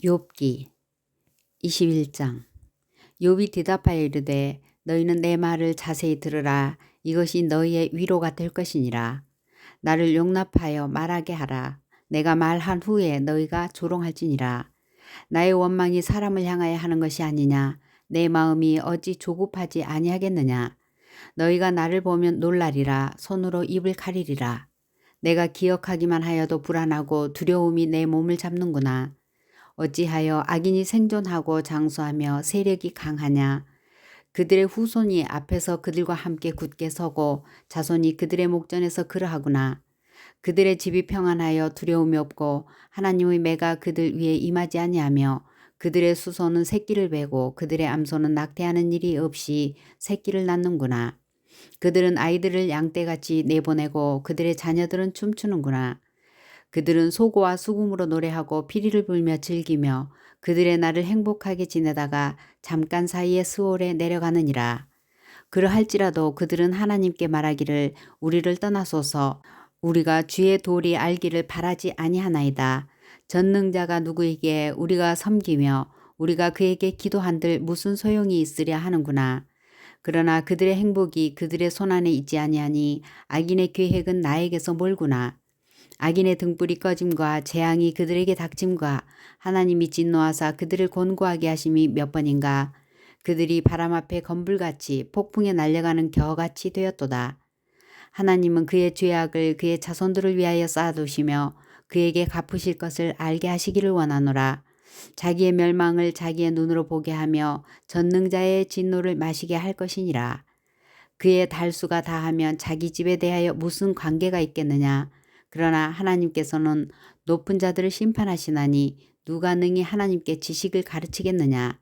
욥기 21장. 욥이 대답하여 이르되 너희는 내 말을 자세히 들으라. 이것이 너희의 위로가 될 것이니라. 나를 용납하여 말하게 하라. 내가 말한 후에 너희가 조롱할지니라. 나의 원망이 사람을 향하여 하는 것이 아니냐. 내 마음이 어찌 조급하지 아니하겠느냐. 너희가 나를 보면 놀라리라. 손으로 입을 가리리라. 내가 기억하기만 하여도 불안하고 두려움이 내 몸을 잡는구나. 어찌하여 악인이 생존하고 장수하며 세력이 강하냐. 그들의 후손이 앞에서 그들과 함께 굳게 서고 자손이 그들의 목전에서 그러하구나. 그들의 집이 평안하여 두려움이 없고 하나님의 매가 그들 위에 임하지 아니하며 그들의 수소는 새끼를 베고 그들의 암소는 낙태하는 일이 없이 새끼를 낳는구나. 그들은 아이들을 양떼같이 내보내고 그들의 자녀들은 춤추는구나. 그들은 소고와 수금으로 노래하고 피리를 불며 즐기며 그들의 날을 행복하게 지내다가 잠깐 사이에 스올에 내려가느니라. 그러할지라도 그들은 하나님께 말하기를 우리를 떠나소서. 우리가 주의 도리 알기를 바라지 아니하나이다. 전능자가 누구에게 우리가 섬기며 우리가 그에게 기도한들 무슨 소용이 있으랴 하는구나. 그러나 그들의 행복이 그들의 손안에 있지 아니하니 악인의 계획은 나에게서 멀구나. 악인의 등불이 꺼짐과 재앙이 그들에게 닥침과 하나님이 진노하사 그들을 곤고하게 하심이 몇 번인가. 그들이 바람 앞에 건불같이 폭풍에 날려가는 겨같이 되었도다. 하나님은 그의 죄악을 그의 자손들을 위하여 쌓아두시며 그에게 갚으실 것을 알게 하시기를 원하노라. 자기의 멸망을 자기의 눈으로 보게 하며 전능자의 진노를 마시게 할 것이니라. 그의 달수가 다하면 자기 집에 대하여 무슨 관계가 있겠느냐. 그러나 하나님께서는 높은 자들을 심판하시나니 누가 능히 하나님께 지식을 가르치겠느냐.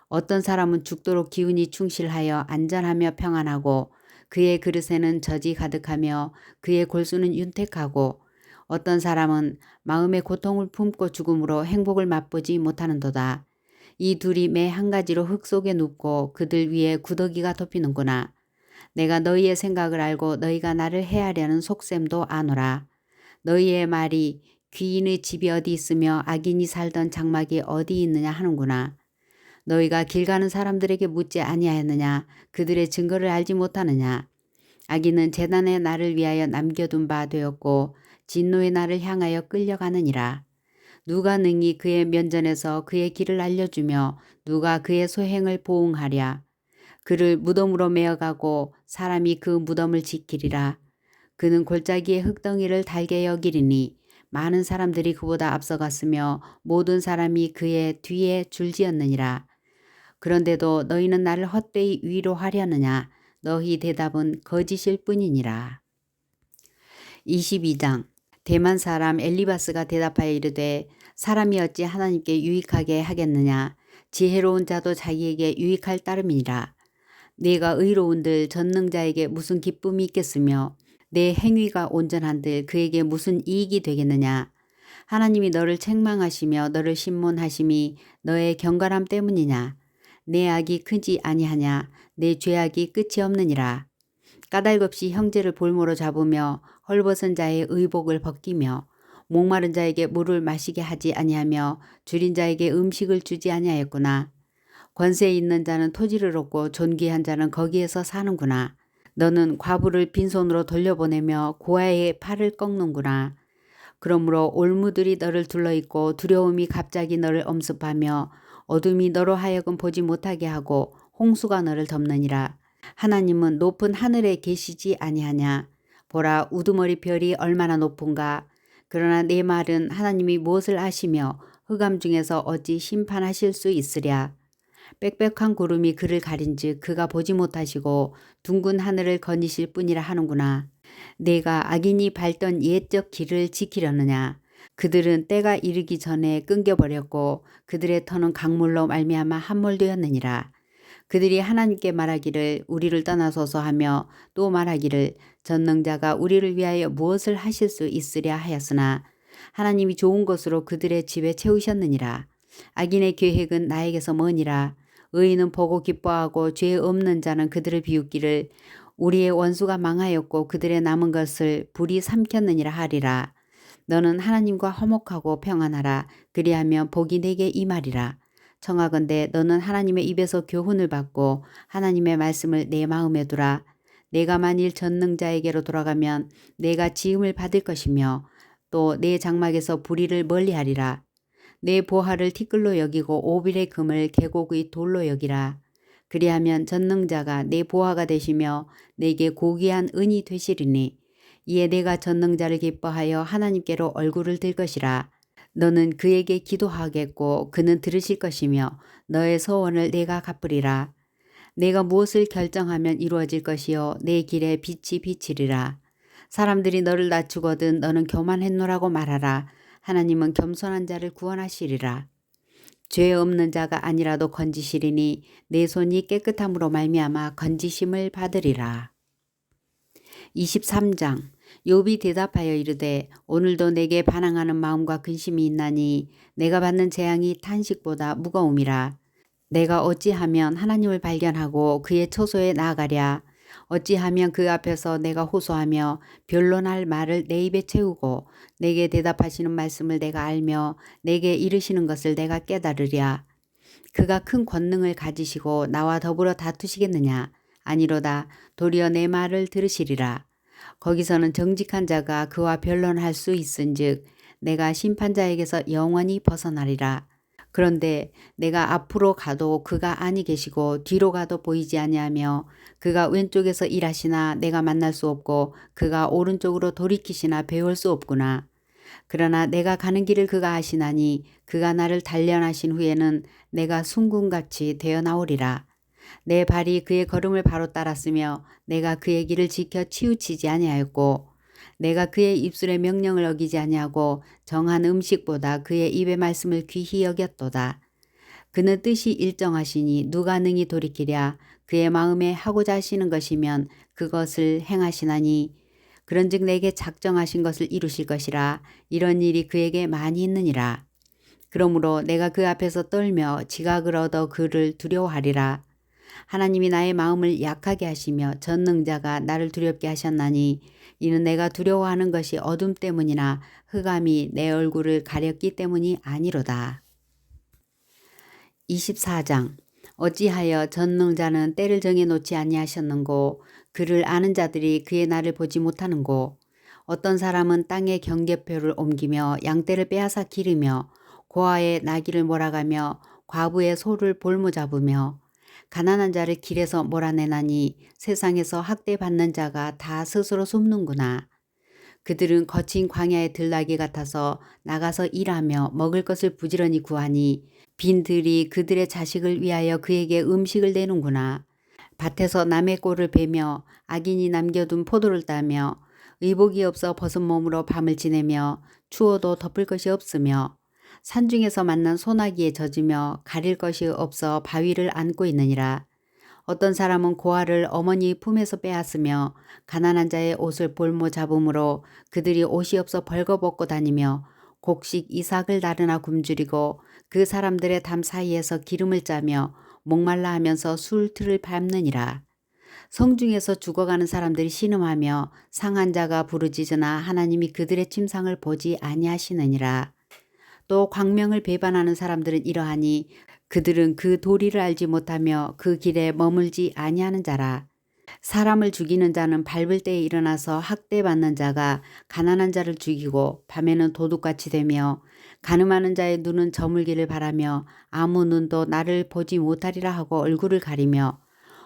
어떤 사람은 죽도록 기운이 충실하여 안전하며 평안하고 그의 그릇에는 젖이 가득하며 그의 골수는 윤택하고 어떤 사람은 마음의 고통을 품고 죽음으로 행복을 맛보지 못하는도다. 이 둘이 매 한 가지로 흙 속에 눕고 그들 위에 구더기가 덮이는구나. 내가 너희의 생각을 알고 너희가 나를 해하려는 속셈도 아노라. 너희의 말이 귀인의 집이 어디 있으며 악인이 살던 장막이 어디 있느냐 하는구나. 너희가 길 가는 사람들에게 묻지 아니하였느냐. 그들의 증거를 알지 못하느냐. 악인은 재단에 나를 위하여 남겨둔 바 되었고 진노의 나를 향하여 끌려가느니라. 누가 능히 그의 면전에서 그의 길을 알려주며 누가 그의 소행을 보응하랴. 그를 무덤으로 메어가고 사람이 그 무덤을 지키리라. 그는 골짜기의 흙덩이를 달게 여기리니 많은 사람들이 그보다 앞서갔으며 모든 사람이 그의 뒤에 줄지었느니라. 그런데도 너희는 나를 헛되이 위로하려느냐. 너희 대답은 거짓일 뿐이니라. 22장. 대만 사람 엘리바스가 대답하여 이르되 사람이 어찌 하나님께 유익하게 하겠느냐. 지혜로운 자도 자기에게 유익할 따름이니라. 네가 의로운들 전능자에게 무슨 기쁨이 있겠으며 내 행위가 온전한들 그에게 무슨 이익이 되겠느냐. 하나님이 너를 책망하시며 너를 신문하심이 너의 경건함 때문이냐. 내 악이 크지 아니하냐. 내 죄악이 끝이 없느니라. 까닭없이 형제를 볼모로 잡으며 헐벗은 자의 의복을 벗기며 목마른 자에게 물을 마시게 하지 아니하며 줄인 자에게 음식을 주지 아니하였구나. 권세 있는 자는 토지를 얻고 존귀한 자는 거기에서 사는구나. 너는 과부를 빈손으로 돌려보내며 고아의 팔을 꺾는구나. 그러므로 올무들이 너를 둘러있고 두려움이 갑자기 너를 엄습하며 어둠이 너로 하여금 보지 못하게 하고 홍수가 너를 덮느니라. 하나님은 높은 하늘에 계시지 아니하냐. 보라 우두머리 별이 얼마나 높은가. 그러나 내 말은 하나님이 무엇을 아시며 흑암 중에서 어찌 심판하실 수 있으랴. 빽빽한 구름이 그를 가린즉 그가 보지 못하시고 둥근 하늘을 거니실 뿐이라 하는구나. 내가 악인이 밟던 옛적 길을 지키려느냐. 그들은 때가 이르기 전에 끊겨버렸고 그들의 터는 강물로 말미암아 함몰되었느니라. 그들이 하나님께 말하기를 우리를 떠나소서 하며 또 말하기를 전능자가 우리를 위하여 무엇을 하실 수 있으랴 하였으나 하나님이 좋은 것으로 그들의 집에 채우셨느니라. 악인의 계획은 나에게서 머니라. 의인은 보고 기뻐하고 죄 없는 자는 그들을 비웃기를 우리의 원수가 망하였고 그들의 남은 것을 불이 삼켰느니라 하리라. 너는 하나님과 화목하고 평안하라. 그리하면 복이 내게 임하리라. 청하건대 너는 하나님의 입에서 교훈을 받고 하나님의 말씀을 내 마음에 두라. 내가 만일 전능자에게로 돌아가면 내가 지음을 받을 것이며 또 내 장막에서 불의를 멀리하리라. 내 보화를 티끌로 여기고 오빌의 금을 계곡의 돌로 여기라. 그리하면 전능자가 내 보화가 되시며 내게 고귀한 은이 되시리니 이에 내가 전능자를 기뻐하여 하나님께로 얼굴을 들 것이라. 너는 그에게 기도하겠고 그는 들으실 것이며 너의 소원을 내가 갚으리라. 내가 무엇을 결정하면 이루어질 것이요 내 길에 빛이 비치리라. 사람들이 너를 낮추거든 너는 교만했노라고 말하라. 하나님은 겸손한 자를 구원하시리라. 죄 없는 자가 아니라도 건지시리니 내 손이 깨끗함으로 말미암아 건지심을 받으리라. 23장 욥이 대답하여 이르되 오늘도 내게 반항하는 마음과 근심이 있나니 내가 받는 재앙이 탄식보다 무거움이라. 내가 어찌하면 하나님을 발견하고 그의 처소에 나아가랴. 어찌하면 그 앞에서 내가 호소하며 변론할 말을 내 입에 채우고 내게 대답하시는 말씀을 내가 알며 내게 이르시는 것을 내가 깨달으랴. 그가 큰 권능을 가지시고 나와 더불어 다투시겠느냐. 아니로다. 도리어 내 말을 들으시리라. 거기서는 정직한 자가 그와 변론할 수 있은즉 내가 심판자에게서 영원히 벗어나리라. 그런데 내가 앞으로 가도 그가 아니 계시고 뒤로 가도 보이지 아니하며 그가 왼쪽에서 일하시나 내가 만날 수 없고 그가 오른쪽으로 돌이키시나 배울 수 없구나. 그러나 내가 가는 길을 그가 아시나니 그가 나를 단련하신 후에는 내가 순금같이 되어 나오리라. 내 발이 그의 걸음을 바로 따랐으며 내가 그의 길을 지켜 치우치지 아니하였고 내가 그의 입술의 명령을 어기지 아니하고 정한 음식보다 그의 입의 말씀을 귀히 여겼도다. 그는 뜻이 일정하시니 누가 능히 돌이키랴. 그의 마음에 하고자 하시는 것이면 그것을 행하시나니 그런즉 내게 작정하신 것을 이루실 것이라. 이런 일이 그에게 많이 있느니라. 그러므로 내가 그 앞에서 떨며 지각을 얻어 그를 두려워하리라. 하나님이 나의 마음을 약하게 하시며 전능자가 나를 두렵게 하셨나니 이는 내가 두려워하는 것이 어둠 때문이나 흑암이 내 얼굴을 가렸기 때문이 아니로다. 24장 어찌하여 전능자는 때를 정해 놓지 아니하셨는고 그를 아는 자들이 그의 날을 보지 못하는고 어떤 사람은 땅의 경계표를 옮기며 양떼를 빼앗아 기르며 고아의 나귀를 몰아가며 과부의 소를 볼모 잡으며 가난한 자를 길에서 몰아내나니 세상에서 학대받는 자가 다 스스로 숨는구나. 그들은 거친 광야의 들나귀 같아서 나가서 일하며 먹을 것을 부지런히 구하니 빈들이 그들의 자식을 위하여 그에게 음식을 내는구나. 밭에서 남의 꼴을 베며 악인이 남겨둔 포도를 따며 의복이 없어 벗은 몸으로 밤을 지내며 추워도 덮을 것이 없으며 산중에서 만난 소나기에 젖으며 가릴 것이 없어 바위를 안고 있느니라. 어떤 사람은 고아를 어머니 품에서 빼앗으며 가난한 자의 옷을 볼모 잡음으로 그들이 옷이 없어 벌거벗고 다니며 곡식 이삭을 나르나 굶주리고 그 사람들의 담 사이에서 기름을 짜며 목말라 하면서 술틀을 밟느니라. 성중에서 죽어가는 사람들이 신음하며 상한 자가 부르짖으나 하나님이 그들의 침상을 보지 아니하시느니라. 또 광명을 배반하는 사람들은 이러하니 그들은 그 도리를 알지 못하며 그 길에 머물지 아니하는 자라. 사람을 죽이는 자는 밟을 때에 일어나서 학대받는 자가 가난한 자를 죽이고 밤에는 도둑같이 되며 간음하는 자의 눈은 저물기를 바라며 아무 눈도 나를 보지 못하리라 하고 얼굴을 가리며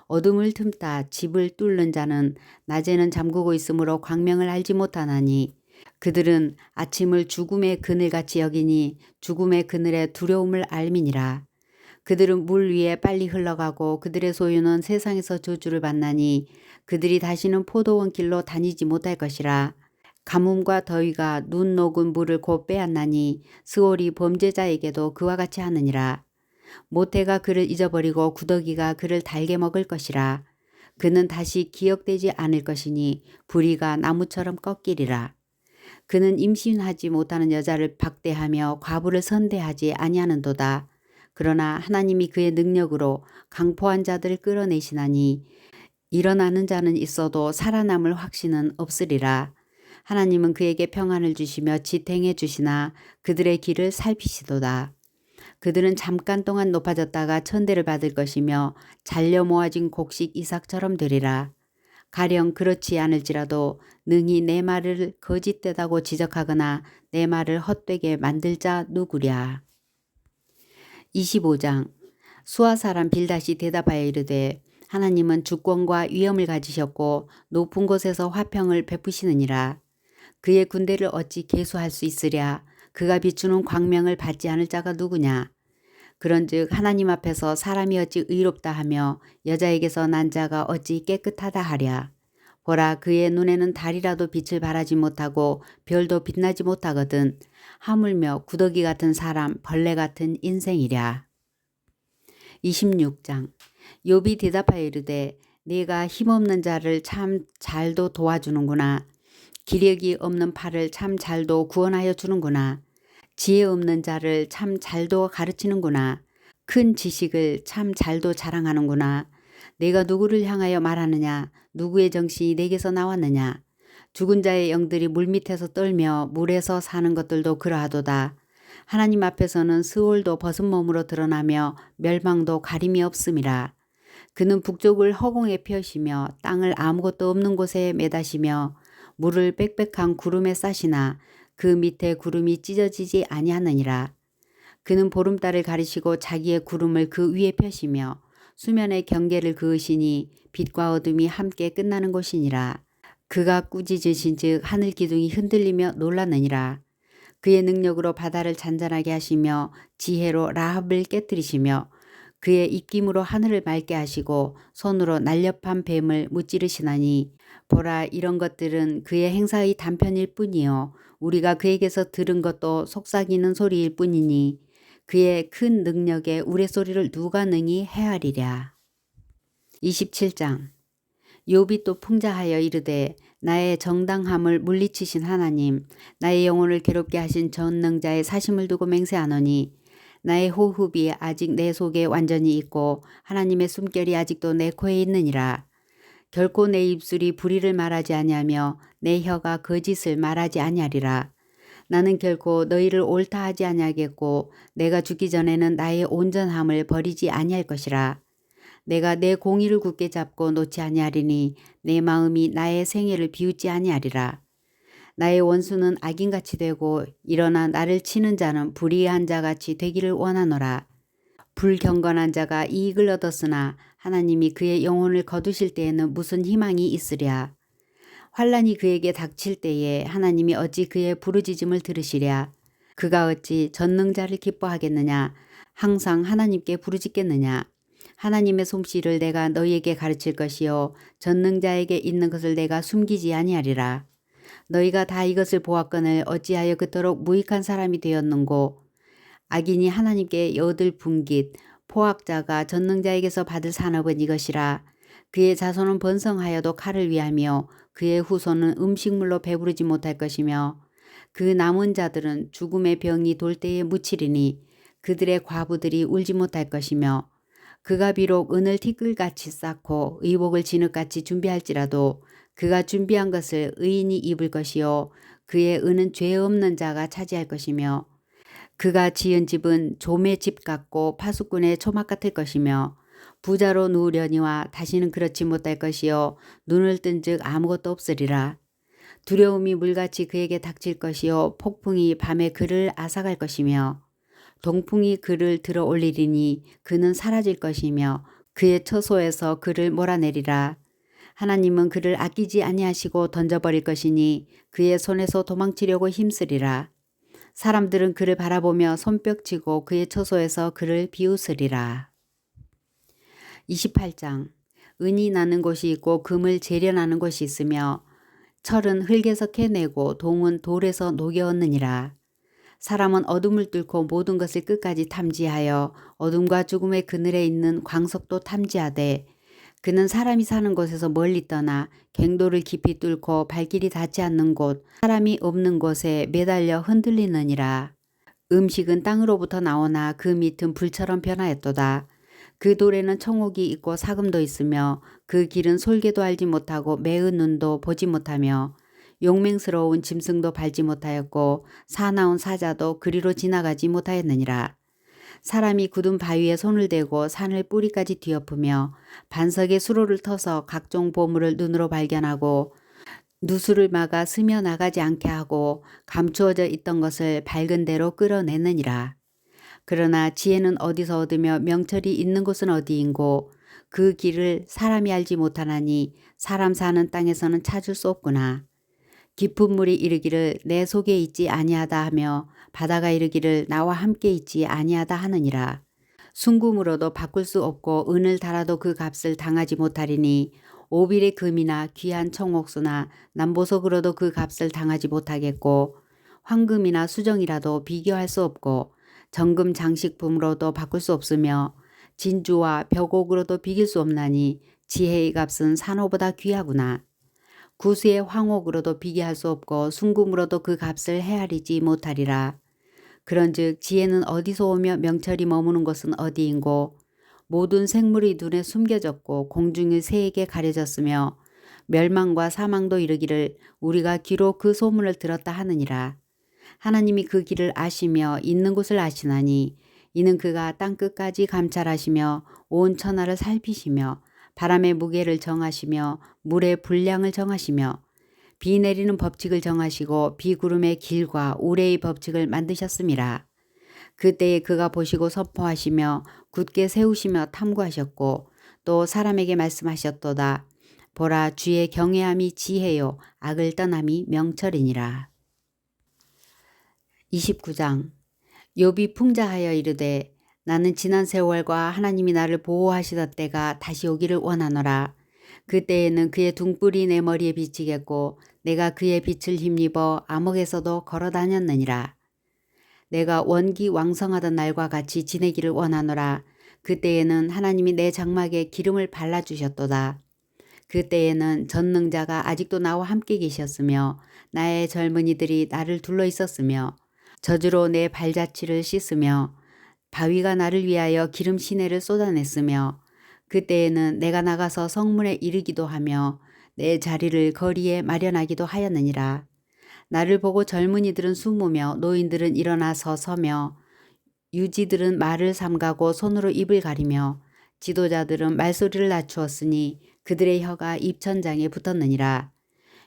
어둠을 틈타 집을 뚫는 자는 낮에는 잠그고 있으므로 광명을 알지 못하나니 그들은 아침을 죽음의 그늘같이 여기니 죽음의 그늘의 두려움을 알미니라. 그들은 물 위에 빨리 흘러가고 그들의 소유는 세상에서 저주를 받나니 그들이 다시는 포도원 길로 다니지 못할 것이라. 가뭄과 더위가 눈 녹은 물을 곧 빼앗나니 스올이 범죄자에게도 그와 같이 하느니라. 모태가 그를 잊어버리고 구더기가 그를 달게 먹을 것이라. 그는 다시 기억되지 않을 것이니 부리가 나무처럼 꺾이리라. 그는 임신하지 못하는 여자를 박대하며 과부를 선대하지 아니하는도다. 그러나 하나님이 그의 능력으로 강포한 자들을 끌어내시나니 일어나는 자는 있어도 살아남을 확신은 없으리라. 하나님은 그에게 평안을 주시며 지탱해 주시나 그들의 길을 살피시도다. 그들은 잠깐 동안 높아졌다가 천대를 받을 것이며 잘려 모아진 곡식 이삭처럼 되리라. 가령 그렇지 않을지라도 능히 내 말을 거짓되다고 지적하거나 내 말을 헛되게 만들 자 누구랴. 25장. 수아 사람 빌닷이 대답하여 이르되 하나님은 주권과 위엄을 가지셨고 높은 곳에서 화평을 베푸시느니라. 그의 군대를 어찌 계수할 수 있으랴. 그가 비추는 광명을 받지 않을 자가 누구냐. 그런즉 하나님 앞에서 사람이 어찌 의롭다 하며 여자에게서 난 자가 어찌 깨끗하다 하랴. 보라, 그의 눈에는 달이라도 빛을 발하지 못하고 별도 빛나지 못하거든. 하물며 구더기 같은 사람, 벌레 같은 인생이랴. 26장. 욥이 대답하여 이르되 네가 힘없는 자를 참 잘도 도와주는구나. 기력이 없는 팔을 참 잘도 구원하여 주는구나. 지혜 없는 자를 참 잘도 가르치는구나. 큰 지식을 참 잘도 자랑하는구나. 내가 누구를 향하여 말하느냐. 누구의 정신이 내게서 나왔느냐. 죽은 자의 영들이 물밑에서 떨며 물에서 사는 것들도 그러하도다. 하나님 앞에서는 스올도 벗은 몸으로 드러나며 멸망도 가림이 없음이라. 그는 북쪽을 허공에 펴시며 땅을 아무것도 없는 곳에 매다시며 물을 빽빽한 구름에 싸시나 그 밑에 구름이 찢어지지 아니하느니라. 그는 보름달을 가리시고 자기의 구름을 그 위에 펴시며 수면의 경계를 그으시니 빛과 어둠이 함께 끝나는 곳이니라. 그가 꾸짖으신 즉 하늘 기둥이 흔들리며 놀랐느니라. 그의 능력으로 바다를 잔잔하게 하시며 지혜로 라합을 깨뜨리시며 그의 입김으로 하늘을 맑게 하시고 손으로 날렵한 뱀을 무찌르시나니 보라, 이런 것들은 그의 행사의 단편일 뿐이요 우리가 그에게서 들은 것도 속삭이는 소리일 뿐이니 그의 큰 능력에 우레소리를 누가 능히 헤아리랴. 27장. 욥이 또 풍자하여 이르되 나의 정당함을 물리치신 하나님, 나의 영혼을 괴롭게 하신 전능자의 사심을 두고 맹세하노니 나의 호흡이 아직 내 속에 완전히 있고 하나님의 숨결이 아직도 내 코에 있느니라. 결코 내 입술이 불의를 말하지 아니하며 내 혀가 거짓을 말하지 아니하리라. 나는 결코 너희를 옳다 하지 아니하겠고 내가 죽기 전에는 나의 온전함을 버리지 아니할 것이라. 내가 내 공의를 굳게 잡고 놓지 아니하리니 내 마음이 나의 생애를 비웃지 아니하리라. 나의 원수는 악인같이 되고 일어나 나를 치는 자는 불의한 자같이 되기를 원하노라. 불경건한 자가 이익을 얻었으나 하나님이 그의 영혼을 거두실 때에는 무슨 희망이 있으랴. 환란이 그에게 닥칠 때에 하나님이 어찌 그의 부르짖음을 들으시랴. 그가 어찌 전능자를 기뻐하겠느냐. 항상 하나님께 부르짖겠느냐. 하나님의 솜씨를 내가 너희에게 가르칠 것이요 전능자에게 있는 것을 내가 숨기지 아니하리라. 너희가 다 이것을 보았거늘 어찌하여 그토록 무익한 사람이 되었는고. 악인이 하나님께 여들 분깃 포악자가 전능자에게서 받을 산업은 이것이라. 그의 자손은 번성하여도 칼을 위하며 그의 후손은 음식물로 배부르지 못할 것이며 그 남은 자들은 죽음의 병이 돌 때에 묻히리니 그들의 과부들이 울지 못할 것이며 그가 비록 은을 티끌같이 쌓고 의복을 진흙같이 준비할지라도 그가 준비한 것을 의인이 입을 것이요 그의 은은 죄 없는 자가 차지할 것이며 그가 지은 집은 좀의 집 같고 파수꾼의 초막 같을 것이며 부자로 누우려니와 다시는 그렇지 못할 것이요 눈을 뜬즉 아무것도 없으리라. 두려움이 물같이 그에게 닥칠 것이요 폭풍이 밤에 그를 앗아갈 것이며 동풍이 그를 들어 올리리니 그는 사라질 것이며 그의 처소에서 그를 몰아내리라. 하나님은 그를 아끼지 아니하시고 던져버릴 것이니 그의 손에서 도망치려고 힘쓰리라. 사람들은 그를 바라보며 손뼉치고 그의 처소에서 그를 비웃으리라. 28장. 은이 나는 곳이 있고 금을 재련하는 곳이 있으며 철은 흙에서 캐내고 동은 돌에서 녹여 얻느니라. 사람은 어둠을 뚫고 모든 것을 끝까지 탐지하여 어둠과 죽음의 그늘에 있는 광석도 탐지하되 그는 사람이 사는 곳에서 멀리 떠나 갱도를 깊이 뚫고 발길이 닿지 않는 곳 사람이 없는 곳에 매달려 흔들리느니라. 음식은 땅으로부터 나오나 그 밑은 불처럼 변하였도다. 그 돌에는 청옥이 있고 사금도 있으며 그 길은 솔개도 알지 못하고 매의 눈도 보지 못하며 용맹스러운 짐승도 밟지 못하였고 사나운 사자도 그리로 지나가지 못하였느니라. 사람이 굳은 바위에 손을 대고 산을 뿌리까지 뒤엎으며 반석에 수로를 터서 각종 보물을 눈으로 발견하고 누수를 막아 스며 나가지 않게 하고 감추어져 있던 것을 밝은 대로 끌어내느니라. 그러나 지혜는 어디서 얻으며 명철이 있는 곳은 어디인고 그 길을 사람이 알지 못하나니 사람 사는 땅에서는 찾을 수 없구나. 깊은 물이 이르기를 내 속에 있지 아니하다 하며 바다가 이르기를 나와 함께 있지 아니하다 하느니라. 순금으로도 바꿀 수 없고 은을 달아도 그 값을 당하지 못하리니 오빌의 금이나 귀한 청옥수나 남보석으로도 그 값을 당하지 못하겠고 황금이나 수정이라도 비교할 수 없고 정금 장식품으로도 바꿀 수 없으며 진주와 벽옥으로도 비길 수 없나니 지혜의 값은 산호보다 귀하구나. 구수의 황옥으로도 비교할 수 없고 순금으로도 그 값을 헤아리지 못하리라. 그런즉 지혜는 어디서 오며 명철이 머무는 곳은 어디인고 모든 생물이 눈에 숨겨졌고 공중의 새에게 가려졌으며 멸망과 사망도 이르기를 우리가 귀로 그 소문을 들었다 하느니라. 하나님이 그 길을 아시며 있는 곳을 아시나니 이는 그가 땅끝까지 감찰하시며 온 천하를 살피시며 바람의 무게를 정하시며 물의 분량을 정하시며 비 내리는 법칙을 정하시고 비구름의 길과 우레의 법칙을 만드셨음이라. 그때에 그가 보시고 선포하시며 굳게 세우시며 탐구하셨고 또 사람에게 말씀하셨도다. 보라 주의 경외함이 지혜요 악을 떠남이 명철이니라. 29장 욥이 풍자하여 이르되 나는 지난 세월과 하나님이 나를 보호하시던 때가 다시 오기를 원하노라. 그때에는 그의 등불이 내 머리에 비치겠고 내가 그의 빛을 힘입어 암흑에서도 걸어 다녔느니라. 내가 원기 왕성하던 날과 같이 지내기를 원하노라. 그때에는 하나님이 내 장막에 기름을 발라주셨도다. 그때에는 전능자가 아직도 나와 함께 계셨으며 나의 젊은이들이 나를 둘러 있었으며 저주로 내 발자취를 씻으며 바위가 나를 위하여 기름 시내를 쏟아냈으며 그때에는 내가 나가서 성문에 이르기도 하며 내 자리를 거리에 마련하기도 하였느니라. 나를 보고 젊은이들은 숨으며 노인들은 일어나서 서며 유지들은 말을 삼가고 손으로 입을 가리며 지도자들은 말소리를 낮추었으니 그들의 혀가 입천장에 붙었느니라.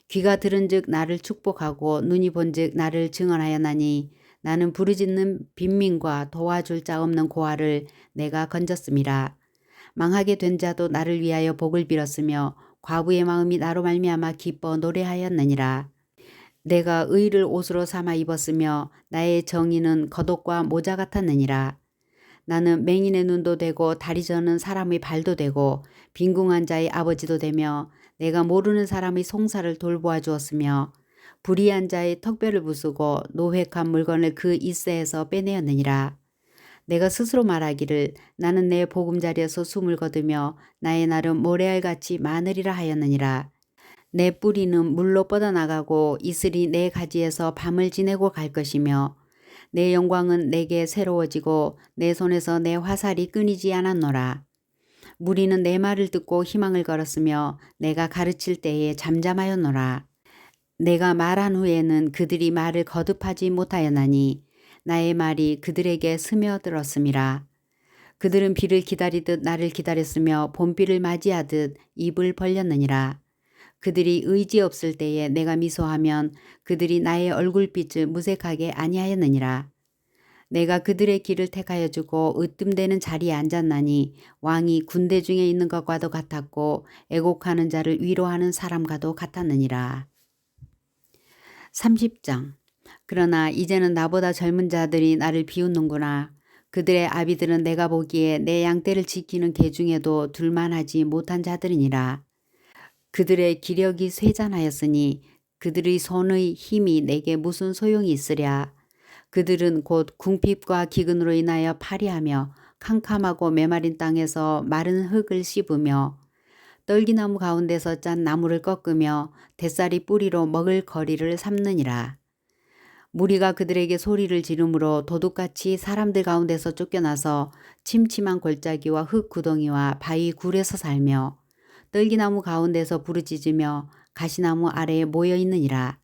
귀가 들은즉 나를 축복하고 눈이 본즉 나를 증언하였나니 나는 부르짖는 빈민과 도와줄 자 없는 고아를 내가 건졌음이라. 망하게 된 자도 나를 위하여 복을 빌었으며 과부의 마음이 나로 말미암아 기뻐 노래하였느니라. 내가 의를 옷으로 삼아 입었으며 나의 정의는 겉옷과 모자 같았느니라. 나는 맹인의 눈도 되고 다리 저는 사람의 발도 되고 빈궁한 자의 아버지도 되며 내가 모르는 사람의 송사를 돌보아 주었으며 불의한 자의 턱뼈를 부수고 노획한 물건을 그 이새에서 빼내었느니라. 내가 스스로 말하기를 나는 내 보금자리에서 숨을 거두며 나의 날은 모래알같이 많으리라 하였느니라. 내 뿌리는 물로 뻗어나가고 이슬이 내 가지에서 밤을 지내고 갈 것이며 내 영광은 내게 새로워지고 내 손에서 내 화살이 끊이지 않았노라. 무리는 내 말을 듣고 희망을 걸었으며 내가 가르칠 때에 잠잠하였노라. 내가 말한 후에는 그들이 말을 거듭하지 못하였나니 나의 말이 그들에게 스며들었음이라. 그들은 비를 기다리듯 나를 기다렸으며 봄비를 맞이하듯 입을 벌렸느니라. 그들이 의지 없을 때에 내가 미소하면 그들이 나의 얼굴빛을 무색하게 아니하였느니라. 내가 그들의 길을 택하여 주고 으뜸되는 자리에 앉았나니 왕이 군대 중에 있는 것과도 같았고 애곡하는 자를 위로하는 사람과도 같았느니라. 30장 그러나 이제는 나보다 젊은 자들이 나를 비웃는구나. 그들의 아비들은 내가 보기에 내 양떼를 지키는 개 중에도 둘만하지 못한 자들이니라. 그들의 기력이 쇠잔하였으니 그들의 손의 힘이 내게 무슨 소용이 있으랴. 그들은 곧 궁핍과 기근으로 인하여 파리하며 캄캄하고 메마린 땅에서 마른 흙을 씹으며 떨기나무 가운데서 짠 나무를 꺾으며 뱃살이 뿌리로 먹을 거리를 삼느니라. 무리가 그들에게 소리를 지르므로 도둑같이 사람들 가운데서 쫓겨나서 침침한 골짜기와 흙 구덩이와 바위 굴에서 살며 떨기나무 가운데서 부르짖으며 가시나무 아래에 모여 있느니라.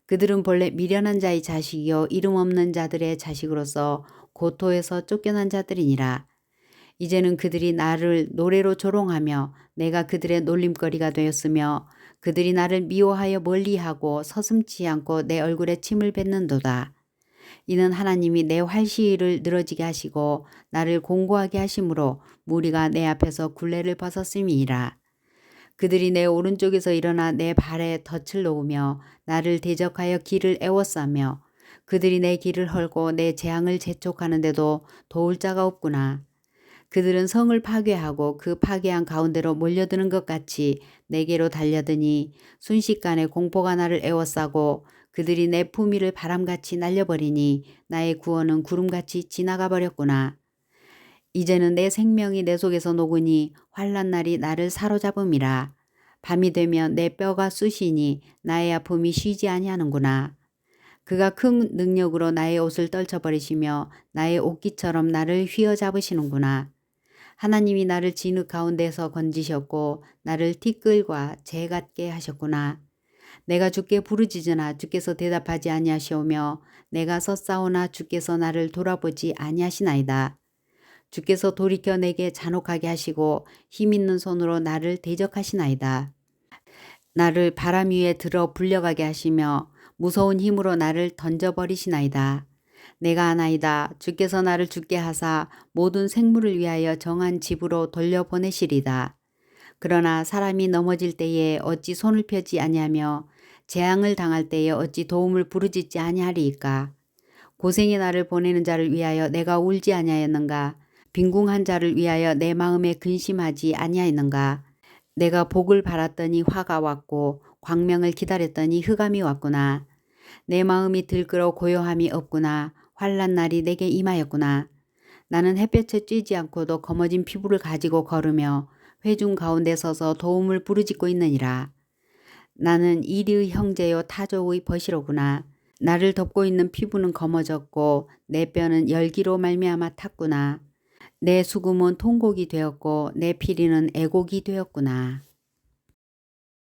그들은 본래 미련한 자의 자식이요 이름 없는 자들의 자식으로서 고토에서 쫓겨난 자들이니라. 이제는 그들이 나를 노래로 조롱하며 내가 그들의 놀림거리가 되었으며 그들이 나를 미워하여 멀리하고 서슴지 않고 내 얼굴에 침을 뱉는도다. 이는 하나님이 내 활시위를 늘어지게 하시고 나를 공고하게 하심으로 무리가 내 앞에서 굴레를 벗었음이니라. 그들이 내 오른쪽에서 일어나 내 발에 덫을 놓으며 나를 대적하여 길을 애워싸며 그들이 내 길을 헐고 내 재앙을 재촉하는데도 도울 자가 없구나. 그들은 성을 파괴하고 그 파괴한 가운데로 몰려드는 것 같이 내게로 달려드니 순식간에 공포가 나를 애워싸고 그들이 내 품위를 바람같이 날려버리니 나의 구원은 구름같이 지나가 버렸구나. 이제는 내 생명이 내 속에서 녹으니 환난 날이 나를 사로잡음이라. 밤이 되면 내 뼈가 쑤시니 나의 아픔이 쉬지 아니하는구나. 그가 큰 능력으로 나의 옷을 떨쳐버리시며 나의 옷깃처럼 나를 휘어잡으시는구나. 하나님이 나를 진흙 가운데서 건지셨고 나를 티끌과 재 같게 하셨구나. 내가 주께 부르짖으나 주께서 대답하지 아니하시오며 내가 섰사오나 주께서 나를 돌아보지 아니하시나이다. 주께서 돌이켜 내게 잔혹하게 하시고 힘있는 손으로 나를 대적하시나이다. 나를 바람 위에 들어 불려가게 하시며 무서운 힘으로 나를 던져버리시나이다. 내가 아나이다. 주께서 나를 죽게 하사 모든 생물을 위하여 정한 집으로 돌려보내시리다. 그러나 사람이 넘어질 때에 어찌 손을 펴지 아니하며 재앙을 당할 때에 어찌 도움을 부르짖지 아니하리이까. 고생의 나를 보내는 자를 위하여 내가 울지 아니하였는가. 빈궁한 자를 위하여 내 마음에 근심하지 아니하였는가. 내가 복을 바랐더니 화가 왔고 광명을 기다렸더니 흑암이 왔구나. 내 마음이 들끓어 고요함이 없구나. 환난 날이 내게 임하였구나. 나는 햇볕에 쬐지 않고도 검어진 피부를 가지고 걸으며 회중 가운데 서서 도움을 부르짖고 있느니라. 나는 이리의 형제요 타조의 벗이로구나. 나를 덮고 있는 피부는 검어졌고 내 뼈는 열기로 말미암아 탔구나. 내 수금은 통곡이 되었고 내 피리는 애곡이 되었구나.